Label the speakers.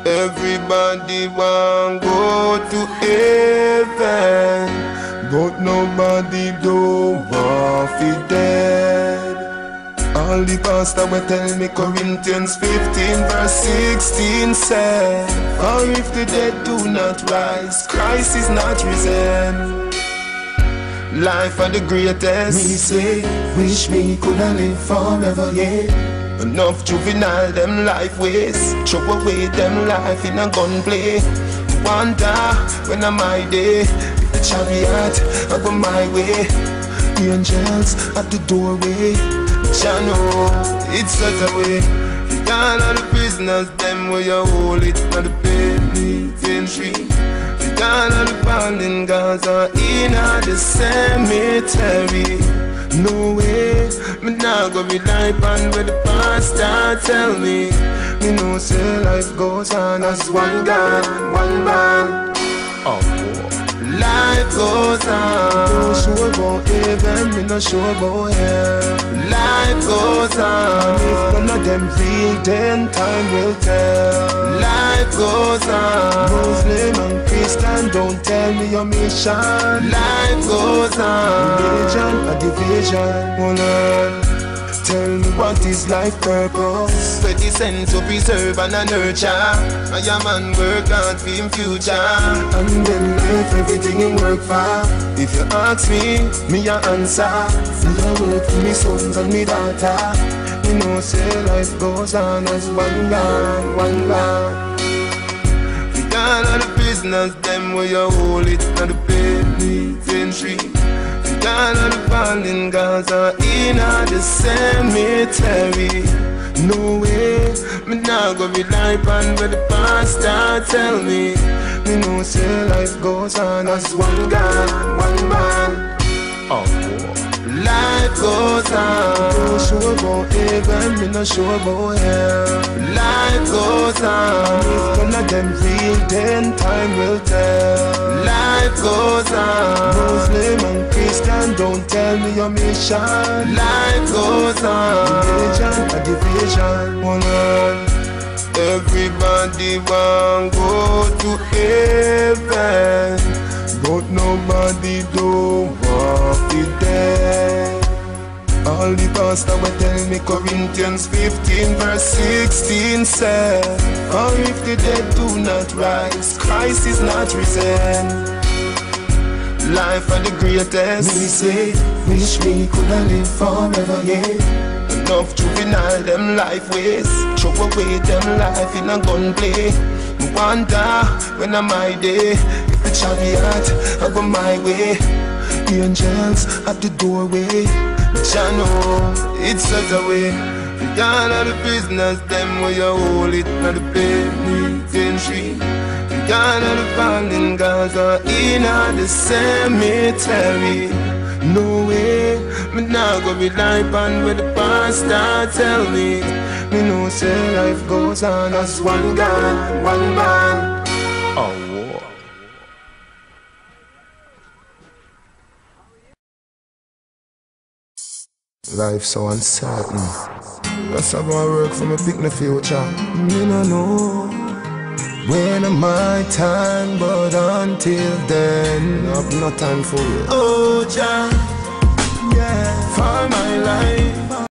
Speaker 1: Everybody want go to heaven, but nobody don't want to dead. All the pastor will tell me Corinthians 15 verse 16 said, for if the dead do not rise, Christ is not risen. Life are the greatest. Me say, wish me coulda live forever, yeah. Enough juvenile, them life waste. Throw away them life in a gunplay. Wonder when I'm my day, if the chariot I go my way, angels at the doorway. Channel, it's such a way. All of the prisoners, them where you hold it on the penitentiary. All of the fallen gods are in the cemetery. No way, me nah go be life and where the pastor tell me. Me know say life goes on as one God, one man. Oh boy. Life goes on. No sure about heaven, me no sure about hell. Life goes on. If none of them feel, then time will tell. Life goes on. Muslim and Christian, don't tell me your mission. Life goes on. Religion and division, hold on. Tell me what is life purpose? 20 cents to preserve and nurture. I am man work out for him future. And then life everything in work for. If you ask me a answer. See I work for me sons and me daughter. You know say life goes on as one God, one God. With all of the prisoners, them where you hold it on the penitentiary. All of the fallen gods are in the cemetery. No way, me nah go be life and where the pastor tell me. Me know say life goes on as one God, one man. Oh boy. Life goes on. No sure about heaven, me no sure about hell. Life goes on. If none of them real, then time will tell. Life goes on. Muslim and Christian, don't tell me your mission. Life goes on. Religion and division, hold on. Everybody want go to heaven, but nobody don't want to dead. All the pastor will tell me Corinthians 15 verse 16 said, or if the dead do not rise, Christ is not risen. Life are the greatest. Me say, wish me coulda live forever, yeah. Enough juvenile, them life waste. Throw away them life in a gunplay. Me wonder when I'm my day, if the chariot I go my way, angels at the doorway. Channel, it's such a way. All of the prisoners, them where you hold it on the penitentiary. All of the fallen gods are in the cemetery. No way, me nah go be life and where the pastor tell me. Me know say life goes on as one God, one man. Oh war. Life so uncertain. That's how I work for me pick the future. Me no know when am my time, but until then, I've no time for you. Oh, Jah, yeah, for my life.